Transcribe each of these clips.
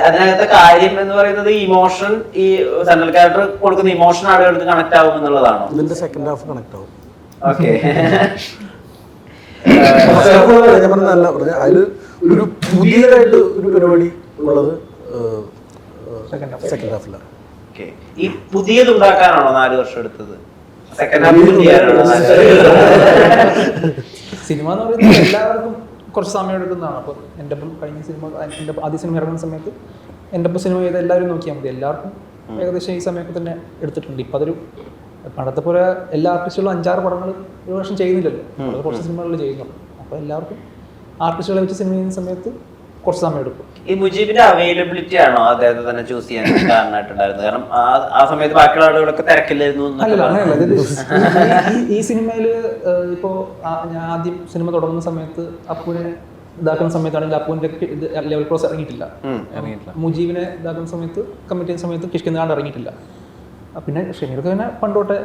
അതിനകത്തെ കാര്യം എന്ന് പറയുന്നത് ഇമോഷൻ, ഈ സെൻട്രൽ ക്യാരക്ടർ കൊടുക്കുന്ന ഇമോഷൻ ആളുകൾക്ക് കണക്ട് ആവും എന്നുള്ളതാണോ? ഇതിന്റെ സെക്കൻഡ് ഹാഫ് കണക്ട് ആവും. ഓക്കെ. ഞാൻ പറഞ്ഞല്ല പറഞ്ഞ അതിൽ ഒരു പുതിയതായിട്ട് ഒരു പരിപാടി ഉള്ളത് സെക്കൻഡ് ഹാഫിലാണ്. ഈ പുതിയത് ഉണ്ടാക്കാനാണോ 4 വർഷം എടുത്തത്? സിനിമ എന്ന് പറയുന്നത് എല്ലാവർക്കും കുറച്ച് സമയം എടുക്കുന്നതാണ്. അപ്പോൾ എൻ്റെ ഒപ്പം കഴിഞ്ഞ സിനിമ, എൻ്റെ ആദ്യ സിനിമ ഇറങ്ങുന്ന സമയത്ത് എൻ്റെ ഒപ്പം സിനിമ ചെയ്ത് എല്ലാവരും നോക്കിയാൽ മതി. എല്ലാവർക്കും ഏകദേശം ഈ സമയമൊക്കെ തന്നെ എടുത്തിട്ടുണ്ട്. ഇപ്പം അതൊരു പണ്ടത്തെ പോലെ എല്ലാ ആർട്ടിസ്റ്റുകളും 5-6 പടങ്ങൾ ഒരു വർഷം ചെയ്യുന്നില്ലല്ലോ, അത് കുറച്ച് സിനിമകളിൽ ചെയ്യുന്നുള്ളൂ. അപ്പോൾ എല്ലാവർക്കും ആർട്ടിസ്റ്റുകളെ വെച്ച് സിനിമ ചെയ്യുന്ന സമയത്ത് കുറച്ച് സമയം എടുക്കും. ഈ മുജീബിന്റെ അവൈലബിലിറ്റി ആണോ അദ്ദേഹത്തെ തന്നെ ചൂസ് ചെയ്യാൻ കാരണമായിട്ടുണ്ടായിരുന്നത്? കാരണം ആ സമയത്ത് ബാക്കിയുള്ള ആളുകളൊക്കെ തിരക്കില്ലായിരുന്നു. അല്ലല്ല, അങ്ങനെയല്ല. ഈ സിനിമയിൽ ഇപ്പോൾ ഞാൻ ആദ്യം സിനിമ തുടങ്ങുന്ന സമയത്ത് അപ്പുവിനെ ഇതാക്കുന്ന സമയത്താണെങ്കിൽ അപ്പുവിന്റെ ലെവൽ ക്രോസ് ഇറങ്ങിയിട്ടില്ല. മുജീബിനെ ഇതാക്കുന്ന സമയത്ത് കമ്മിറ്റ് ചെയ്യുന്ന സമയത്ത് കിഷ്കിന്ദാണ്ട് ഇറങ്ങിയിട്ടില്ല. പിന്നെ ഷമീർക്ക് തന്നെ പണ്ടോട്ടെ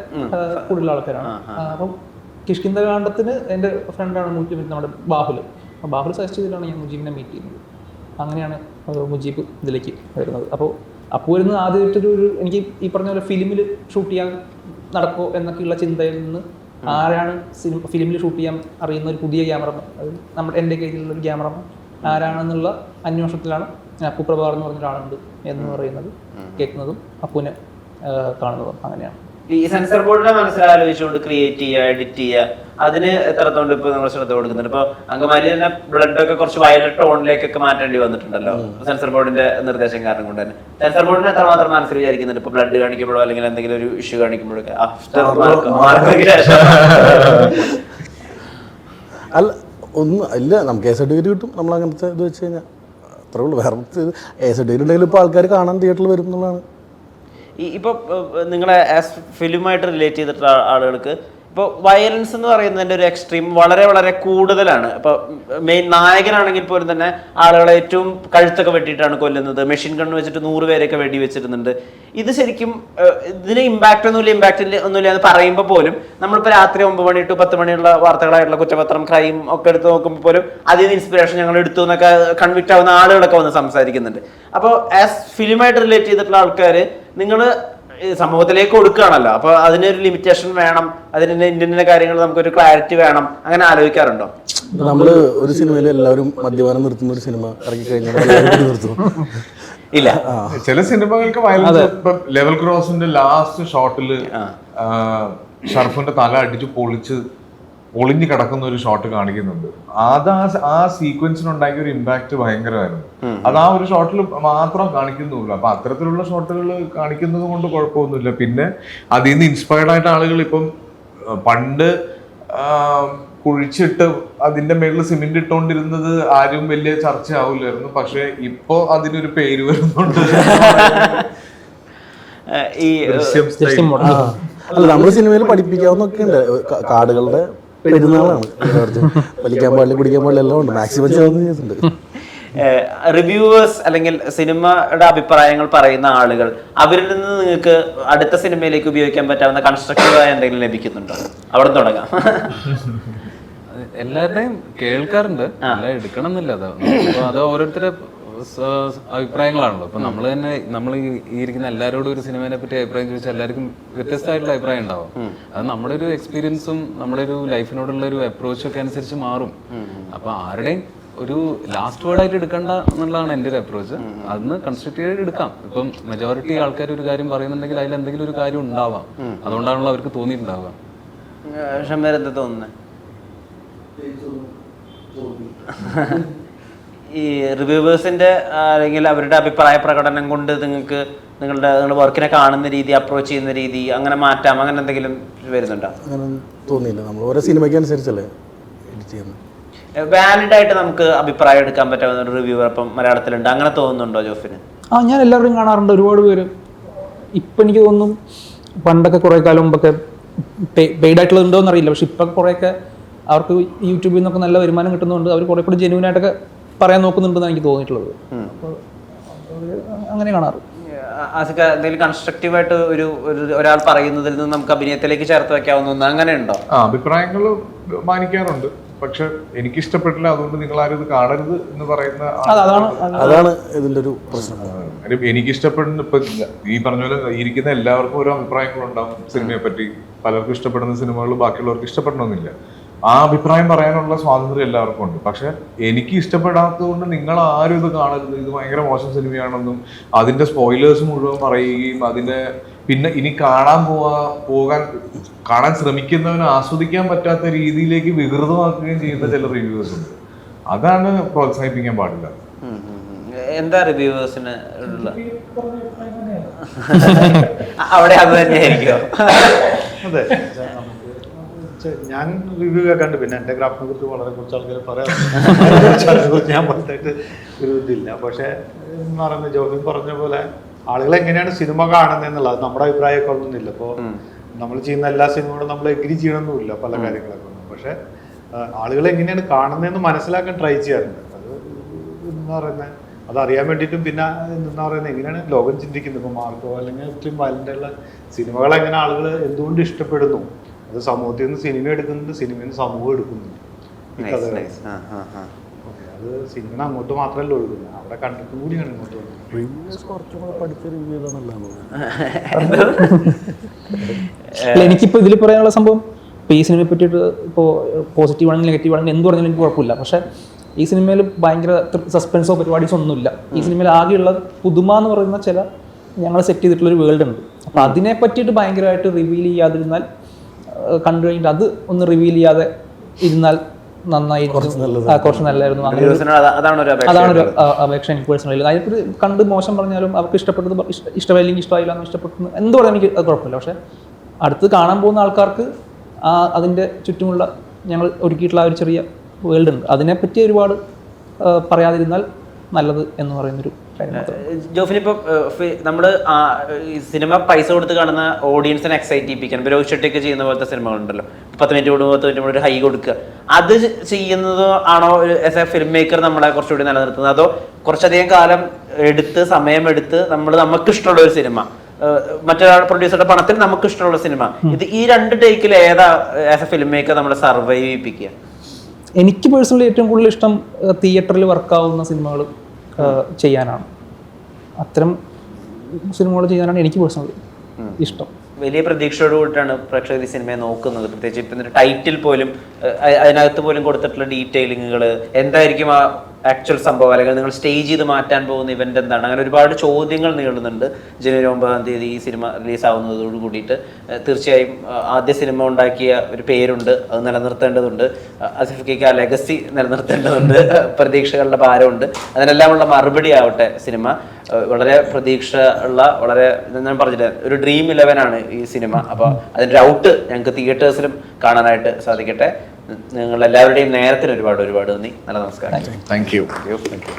കൂടുതൽ ആൾക്കാരാണ്. അപ്പം കിഷ്കിന്ദകാണ്ഡത്തിന് എൻ്റെ ഫ്രണ്ടാണ് നമ്മുടെ ബാഹുൽ. അപ്പോൾ ബാഹുൽ സജസ്റ്റ് ചെയ്തിട്ടാണ് ഞാൻ മുജീബിനെ മീറ്റ് ചെയ്യുന്നത്. അങ്ങനെയാണ് മുജീബ് ഇതിലേക്ക് വരുന്നത്. അപ്പോൾ വരുന്നത് ആദ്യമായിട്ടൊരു എനിക്ക് ഈ പറഞ്ഞ പോലെ ഫിലിമിൽ ഷൂട്ട് ചെയ്യാൻ നടക്കുമോ എന്നൊക്കെയുള്ള ചിന്തയിൽ നിന്ന് ആരാണ് ഫിലിമിൽ ഷൂട്ട് ചെയ്യാൻ അറിയുന്ന ഒരു പുതിയ ക്യാമറമാൻ, അത് എൻ്റെ കയ്യിലുള്ള ഒരു ക്യാമറമാൻ ആരാണെന്നുള്ള അന്വേഷണത്തിലാണ് അപ്പു പ്രഭാകർ എന്ന് പറഞ്ഞ ഒരാളുണ്ട് എന്ന് പറയുന്നത്, കേൾക്കുന്നതും അപ്പുവിനെ കാണുന്നതും. അങ്ങനെയാണ് ഈ സെൻസർ ബോർഡിനെ മനസ്സിലാലോചിച്ചുകൊണ്ട് ക്രിയേറ്റ് ചെയ്യുക, എഡിറ്റ് ചെയ്യുക, അതിന് എത്രത്തോണ്ട് ഇപ്പൊ നമ്മൾ ശ്രദ്ധ കൊടുക്കുന്നുണ്ട്? ഇപ്പൊ അങ്കമാലി തന്നെ ബ്ലഡ് ഒക്കെ കുറച്ച് വയലറ്റ് ടോണിലേക്കൊക്കെ മാറ്റേണ്ടി വന്നിട്ടുണ്ടല്ലോ സെൻസർ ബോർഡിന്റെ നിർദ്ദേശം കാരണം കൊണ്ട് തന്നെ. സെൻസർ ബോർഡിന് എത്രമാത്രം മനസ്സിൽ വിചാരിക്കുന്നുണ്ട് ഇപ്പൊ ബ്ലഡ് കാണിക്കുമ്പോഴോ അല്ലെങ്കിൽ എന്തെങ്കിലും ഒരു ഇഷ്യൂ കാണിക്കുമ്പോഴൊക്കെ ആഫ്റ്റർ മാർക്ക് ശേഷം? അല്ല, ഒന്നും ഇല്ല, നമുക്ക് എ സർട്ടിഫിക്കറ്റ് കിട്ടും നമ്മൾ അങ്ങനത്തെ ഇത് വെച്ച് കഴിഞ്ഞാൽ അത്രേ ഉള്ളൂ. വേറെ എ സർട്ടിഫിക്കറ്റ് ഉണ്ടെങ്കിൽ ഇപ്പോൾ ആൾക്കാർ കാണാൻ തിയേറ്ററിൽ വരും എന്നുള്ളതാണ്. ഇപ്പൊ നിങ്ങളെ ഫിലിമായിട്ട് റിലേറ്റ് ചെയ്തിട്ടുള്ള ആളുകൾക്ക് ഇപ്പോൾ വയലൻസ് എന്ന് പറയുന്നതിൻ്റെ ഒരു എക്സ്ട്രീം വളരെ വളരെ കൂടുതലാണ്. ഇപ്പോൾ മെയിൻ നായകനാണെങ്കിൽ പോലും തന്നെ ആളുകളെ ഏറ്റവും കഴുത്തൊക്കെ വെട്ടിയിട്ടാണ് കൊല്ലുന്നത്. മെഷീൻ ഗൺ വെച്ചിട്ട് 100 പേരെയൊക്കെ വെടി വെച്ചിരുന്നുണ്ട്. ഇത് ശരിക്കും ഇതിന് ഇമ്പാക്റ്റ് ഒന്നുമില്ല എന്ന് പറയുമ്പോൾ പോലും നമ്മളിപ്പോൾ രാത്രി 9 മണി ടു 10 മണിയുള്ള വാർത്തകളായിട്ടുള്ള കുറ്റപത്രം, ക്രൈം ഒക്കെ എടുത്ത് നോക്കുമ്പോൾ പോലും അതിൽ നിന്ന് ഇൻസ്പിറേഷൻ ഞങ്ങൾ എടുത്തു എന്നൊക്കെ കൺവിക്റ്റ് ആവുന്ന ആളുകളൊക്കെ വന്ന് സംസാരിക്കുന്നുണ്ട്. അപ്പോൾ ആസ് ഫിലിമായിട്ട് റിലേറ്റ് ചെയ്തിട്ടുള്ള ആൾക്കാർ നിങ്ങൾ സമൂഹത്തിലേക്ക് കൊടുക്കുകയാണല്ലോ, അപ്പൊ അതിനൊരു ലിമിറ്റേഷൻ വേണം, അതിന് ഇന്ന കാര്യങ്ങൾ നമുക്കൊരു ക്ലാരിറ്റി വേണം, അങ്ങനെ ആലോചിക്കാറുണ്ടോ? നമ്മള് ഒരു സിനിമയിൽ എല്ലാവരും മദ്യപാനം നിർത്തുന്ന ഒരു സിനിമ ഇറങ്ങി കഴിഞ്ഞാൽ നിർത്തും. ഇല്ല, ചില സിനിമകൾക്ക് വയലൻസ്. ലെവൽ ക്രോസിന്റെ ലാസ്റ്റ് ഷോട്ടില് ഷർഫിന്റെ തല അടിച്ച് ഒളിഞ്ഞു കിടക്കുന്ന ഒരു ഷോട്ട് കാണിക്കുന്നുണ്ട്. അത് ആ സീക്വൻസിനുണ്ടാക്കിയ ഒരു ഇമ്പാക്ട് ഭയങ്കരമായിരുന്നു. അത് ആ ഒരു ഷോട്ടിൽ മാത്രം കാണിക്കുന്നുള്ളൂ. അപ്പൊ അത്തരത്തിലുള്ള ഷോട്ടുകൾ കാണിക്കുന്നത് കൊണ്ട് കുഴപ്പമൊന്നുമില്ല. പിന്നെ അതിൽ നിന്ന് ഇൻസ്പയർഡ് ആയിട്ട് ആളുകൾ ഇപ്പം പണ്ട് കുഴിച്ചിട്ട് അതിന്റെ മേളിൽ സിമെന്റ് ഇട്ടുകൊണ്ടിരുന്നത് ആരും വലിയ ചർച്ചയാവില്ലായിരുന്നു. പക്ഷെ ഇപ്പോ അതിനൊരു പേര് വരുന്നുണ്ട്. അല്ല, നമ്മുടെ സിനിമയിൽ പഠിപ്പിക്കാവുന്നൊക്കെ ഉണ്ട്. കാടുകളുടെ പെരുന്നാളാണ്, വലിക്കാൻ പാടില്ല, കുടിക്കാൻ പാടില്ല, എല്ലാം ഉണ്ട്. മാക്സിമം ചെയ്തിട്ടുണ്ട്. റിവ്യൂവേഴ്സ് അല്ലെങ്കിൽ സിനിമയുടെ അഭിപ്രായങ്ങൾ പറയുന്ന ആളുകൾ, അവരിൽ നിന്ന് നിങ്ങൾക്ക് അടുത്ത സിനിമയിലേക്ക് ഉപയോഗിക്കാൻ പറ്റാവുന്ന കൺസ്ട്രക്റ്റീവായ എന്തെങ്കിലും ലഭിക്കുന്നുണ്ടോ? അവിടെ തുടങ്ങാം. എല്ലാവരുടെയും കേൾക്കാറുണ്ട്, എല്ലാം എടുക്കണം എന്നില്ല. അത് ഓരോരുത്തരുടെ അഭിപ്രായങ്ങളാണല്ലോ. ഇപ്പൊ നമ്മൾ ഈ ഇരിക്കുന്ന എല്ലാവരോടും ഒരു സിനിമയെ പറ്റി അഭിപ്രായം ചോദിച്ചാൽ എല്ലാവർക്കും വ്യത്യസ്തമായിട്ടുള്ള അഭിപ്രായം ഉണ്ടാവും. അത് നമ്മുടെ ഒരു എക്സ്പീരിയൻസും നമ്മുടെ ഒരു ലൈഫിനോടുള്ള ഒരു അപ്രോച്ചും ഒക്കെ അനുസരിച്ച് മാറും. അപ്പൊ ആരുടെയും ഒരു ലാസ്റ്റ് വേർഡായിട്ട് എടുക്കണ്ട എന്നുള്ളതാണ് എൻ്റെ ഒരു അപ്രോച്ച്. അതിന് കൺസ്ട്രക്റ്റീവായിട്ട് എടുക്കാം. ഇപ്പം മെജോറിറ്റി ആൾക്കാർ ഒരു കാര്യം പറയുന്നുണ്ടെങ്കിൽ അതിൽ എന്തെങ്കിലും ഒരു കാര്യം ഉണ്ടാവാം. അതുകൊണ്ടാണല്ലോ അവർക്ക് തോന്നിയിട്ടുണ്ടാവുക. ഷമീർ എന്താ തോന്നുന്നത്? ഈ റിവ്യൂവേഴ്സിന്റെ അല്ലെങ്കിൽ അവരുടെ അഭിപ്രായ പ്രകടനം കൊണ്ട് നിങ്ങളുടെ വർക്കിനെ കാണുന്ന രീതി, അപ്രോച്ച് ചെയ്യുന്ന രീതി അങ്ങനെ മാറ്റാം, അങ്ങനെ എന്തെങ്കിലും വരുന്നുണ്ടോ? അങ്ങനെ തോന്നിയില്ല. നമ്മൾ ഓരോ സിനിമയ്ക്ക് അനുസരിച്ചല്ലേ എഡിറ്റ് ചെയ്യുന്നത്. വാലിഡ് ആയിട്ട് നമുക്ക് അഭിപ്രായം എടുക്കാൻ പറ്റാവുന്ന ഒരു റിവ്യൂവർ ഇപ്പം മലയാളത്തിലുണ്ട്, അങ്ങനെ തോന്നുന്നുണ്ടോ ജോഫിന്? ഞാൻ എല്ലാവരുടെയും കാണാറുണ്ട്, ഒരുപാട് പേര്. ഇപ്പം എനിക്ക് തോന്നുന്നു പണ്ടൊക്കെ കുറേ കാലം മുമ്പൊക്കെ പെയ്ഡ് ആയിട്ടുള്ളത് ഉണ്ടോ എന്നറിയില്ല, പക്ഷെ ഇപ്പം കുറേയൊക്കെ അവർക്ക് യൂട്യൂബിൽ നിന്നൊക്കെ നല്ല വരുമാനം കിട്ടുന്നുണ്ട്. അവർ കുറേ കൂടി ജെന്യൂൻ ആയിട്ടൊക്കെ പറയാൻ നോക്കുന്നുണ്ടെന്നാണ് എനിക്ക് തോന്നിയിട്ടുള്ളത്. അപ്പോൾ അങ്ങനെ കാണാറ്. എന്തെങ്കിലും കൺസ്ട്രക്റ്റീവായിട്ട് ഒരാൾ പറയുന്നതിൽ നിന്ന് നമുക്ക് അഭിനയത്തിലേക്ക് ചേർത്ത് വെക്കാവുന്ന അങ്ങനെ ഉണ്ടോ? അഭിപ്രായങ്ങൾ മാനിക്കാറുണ്ട്. പക്ഷെ എനിക്ക് ഇഷ്ടപ്പെട്ടില്ല, അതുകൊണ്ട് നിങ്ങൾ ആരും ഇത് കാണരുത് എന്ന് പറയുന്ന അതാണ് ഇതിന്റെ ഒരു പ്രശ്നം. എനിക്ക് ഇഷ്ടപ്പെടുന്ന ഇപ്പൊ ഈ പറഞ്ഞ പോലെ ഇരിക്കുന്ന എല്ലാവർക്കും ഓരോ അഭിപ്രായങ്ങളുണ്ടാവും സിനിമയെ പറ്റി. പലർക്കും ഇഷ്ടപ്പെടുന്ന സിനിമകൾ ബാക്കിയുള്ളവർക്ക് ഇഷ്ടപ്പെടണമെന്നില്ല. ആ അഭിപ്രായം പറയാനുള്ള സ്വാതന്ത്ര്യം എല്ലാവർക്കും ഉണ്ട്. പക്ഷെ എനിക്ക് ഇഷ്ടപ്പെടാത്തത് കൊണ്ട് നിങ്ങൾ ആരും ഇത് കാണരുത്, ഇത് ഭയങ്കര മോശം സിനിമയാണെന്നും അതിന്റെ സ്പോയിലേഴ്സ് മുഴുവൻ പറയുകയും അതിനെ പിന്നെ ഇനി കാണാൻ ശ്രമിക്കുന്നവന് ആസ്വദിക്കാൻ പറ്റാത്ത രീതിയിലേക്ക് വികൃതമാക്കുകയും ചെയ്യുന്ന ചില റിവ്യൂവേഴ്സ് ഉണ്ട്. അതാണ് പ്രോത്സാഹിപ്പിക്കാൻ പാടില്ല. എന്താ റിവ്യൂവേഴ്സിന് ഉള്ള അവിടെ അത് തന്നെയായിരിക്കും. അതെ, ഞാൻ റിവ്യൂ കേൾക്കാണ്ട് പിന്നെ എൻ്റെ ക്രാഫ്റ്റിനെ കുറിച്ച് വളരെ കുറച്ച് ആൾക്കാർ പറയാറുണ്ട്. ഞാൻ പറഞ്ഞിട്ട് ഒരു ഇതില്ല. പക്ഷേ എന്ന് പറയുന്നത് ജോബിൻ പറഞ്ഞ പോലെ ആളുകൾ എങ്ങനെയാണ് സിനിമ കാണുന്നത് എന്നുള്ളത് നമ്മുടെ അഭിപ്രായമൊക്കെ ഒന്നുമില്ല. ഇപ്പോൾ നമ്മൾ ചെയ്യുന്ന എല്ലാ സിനിമകളും നമ്മൾ എഗ്രി ചെയ്യണമെന്നില്ല പല കാര്യങ്ങളൊക്കെ ഒന്നും. പക്ഷേ ആളുകൾ എങ്ങനെയാണ് കാണുന്നതെന്ന് മനസ്സിലാക്കാൻ ട്രൈ ചെയ്യാറുണ്ട്. അത് എന്ന് പറയുന്നത് അതറിയാൻ വേണ്ടിയിട്ടും പിന്നെ എന്താ പറയുന്നത് എങ്ങനെയാണ് ലോകം ചിന്തിക്കുന്നത്. ഇപ്പോൾ മാർക്കോ അല്ലെങ്കിൽ ഇത്രയും വയലൻ്റുള്ള സിനിമകൾ എങ്ങനെ ആളുകൾ എന്തുകൊണ്ട് ഇഷ്ടപ്പെടുന്നു, അത് സമൂഹത്തിൽ നിന്ന് സിനിമ എടുക്കുന്നുണ്ട്, സിനിമയിൽ നിന്ന് സമൂഹം എടുക്കുന്നുണ്ട്. ഈ കഥകൾ അത് സിനിമ അങ്ങോട്ട് മാത്രമല്ല ഒഴുകുന്നത്, അവിടെ കണ്ടിട്ടും കൂടിയാണ് ഇങ്ങോട്ട് വന്നത്. റിവ്യൂസ് കുറച്ചും കൂടെ പഠിച്ച റിവ്യൂ ചെയ്താന്നുള്ളതാണ്. എനിക്കിപ്പോൾ ഇതിൽ പറയാനുള്ള സംഭവം ഇപ്പോൾ ഈ സിനിമയെ പറ്റിയിട്ട് ഇപ്പോൾ പോസിറ്റീവ് ആണെങ്കിൽ നെഗറ്റീവ് ആണെങ്കിൽ എന്ത് പറഞ്ഞാലും എനിക്ക് കുഴപ്പമില്ല. പക്ഷേ ഈ സിനിമയിൽ ഭയങ്കര സസ്പെൻസോ പരിപാടീസോ ഒന്നുമില്ല. ഈ സിനിമയിൽ ആകെയുള്ള പുതുമ എന്ന് പറയുന്ന ചില ഞങ്ങൾ സെറ്റ് ചെയ്തിട്ടുള്ളൊരു വേൾഡ് ഉണ്ട്. അപ്പോൾ അതിനെ പറ്റിയിട്ട് ഭയങ്കരമായിട്ട് റിവീൽ ചെയ്യാതിരുന്നാൽ, കണ്ടു കഴിഞ്ഞിട്ട് അത് ഒന്ന് റിവീൽ ചെയ്യാതെ ഇരുന്നാൽ നന്നായിരിക്കും, കുറച്ച് നല്ലതായിരുന്നു. അതാണൊരു അപേക്ഷ എനിക്ക് പേഴ്സണലി. അതിനെപ്പറ്റി കണ്ട് മോശം പറഞ്ഞാലും അവർക്ക് ഇഷ്ടപ്പെട്ടത് ഇഷ്ടമായില്ലെങ്കിൽ ഇഷ്ടമായില്ല എന്ന് ഇഷ്ടപ്പെട്ടു എന്ത് പറയാൻ എനിക്ക് അത് കുഴപ്പമില്ല. പക്ഷേ അടുത്ത് കാണാൻ പോകുന്ന ആൾക്കാർക്ക് അതിൻ്റെ ചുറ്റുമുള്ള ഞങ്ങൾ ഒരുക്കിയിട്ടുള്ള ആ ഒരു ചെറിയ വേൾഡ് ഉണ്ട്, അതിനെപ്പറ്റി ഒരുപാട് പറയാതിരുന്നാൽ നല്ലത് എന്ന് പറയുന്നൊരു കാര്യം മാത്രം. ജോഫിൻ, ഇപ്പം നമ്മൾ സിനിമ പൈസ കൊടുത്ത് കാണുന്ന ഓഡിയൻസിനെ എക്സൈറ്റ് ചെയ്യിപ്പിക്കാൻ രോഹിത് ഷെട്ടിയൊക്കെ ചെയ്യുന്ന പോലത്തെ സിനിമകളുണ്ടല്ലോ, 10 മിനിറ്റ് കൂടുമ്പോൾ 10 മിനിറ്റ് ഒരു ഹൈ കൊടുക്കുക, അത് ചെയ്യുന്നത് ആണോ ആസ് എ ഫിലിം മേക്കർ നമ്മളെ കുറച്ചുകൂടി നിലനിർത്തുന്നത്? അതോ കുറച്ചധികം കാലം സമയമെടുത്ത് നമുക്ക് ഇഷ്ടമുള്ള ഒരു സിനിമ, മറ്റൊരാൾ പ്രൊഡ്യൂസറുടെ പണത്തിൽ നമുക്ക് ഇഷ്ടമുള്ള സിനിമ, ഇത് ഈ രണ്ട് ടേക്കിൽ ഏതാ ആസ് എ ഫിലിം മേക്കർ നമ്മളെ സർവൈവ് ചെയ്യിപ്പിക്കുക? എനിക്ക് പേഴ്സണലി ഏറ്റവും കൂടുതൽ ഇഷ്ടം തിയേറ്ററിൽ വർക്കാവുന്ന സിനിമകൾ ചെയ്യാനാണ്. അത്തരം സിനിമകൾ ചെയ്യാനാണ് എനിക്ക് പേഴ്സണലി ഇഷ്ടം. വലിയ പ്രതീക്ഷയോട് കൂടിയിട്ടാണ് പ്രേക്ഷകർ ഈ സിനിമയെ നോക്കുന്നത്. പ്രത്യേകിച്ച് ഇപ്പം ടൈറ്റിൽ പോലും അതിനകത്ത് പോലും കൊടുത്തിട്ടുള്ള ഡീറ്റെയിലിങ്ങുകൾ എന്തായിരിക്കും ആ ആക്ച്വൽ സംഭവം, അല്ലെങ്കിൽ നിങ്ങൾ സ്റ്റേജ് ചെയ്ത് മാറ്റാൻ പോകുന്ന ഇവന്റ് എന്താണ്, അങ്ങനെ ഒരുപാട് ചോദ്യങ്ങൾ നീളുന്നുണ്ട്. ജനുവരി 9 ഈ സിനിമ റിലീസാവുന്നതോട് കൂടിയിട്ട് തീർച്ചയായും ആദ്യ സിനിമ ഉണ്ടാക്കിയ ഒരു പേരുണ്ട്, അത് നിലനിർത്തേണ്ടതുണ്ട്. ആസിഫിക്ക് ആ ലെഗസി നിലനിർത്തേണ്ടതുണ്ട്, പ്രതീക്ഷകളുടെ ഭാരമുണ്ട്. അതിനെല്ലാമുള്ള മറുപടി ആവട്ടെ സിനിമ. വളരെ പ്രതീക്ഷ ഉള്ള, വളരെ ഞാൻ പറഞ്ഞില്ല, ഒരു ഡ്രീം 11 ആണ് ഈ സിനിമ. അപ്പോൾ അതിൻ്റെ ഔട്ട് ഞങ്ങൾക്ക് തിയേറ്റേഴ്സിലും കാണാനായിട്ട് സാധിക്കട്ടെ. നിങ്ങൾ എല്ലാവരുടെയും നേരത്തിന് ഒരുപാട് നന്ദി. നല്ല നമസ്കാരം. Thank you.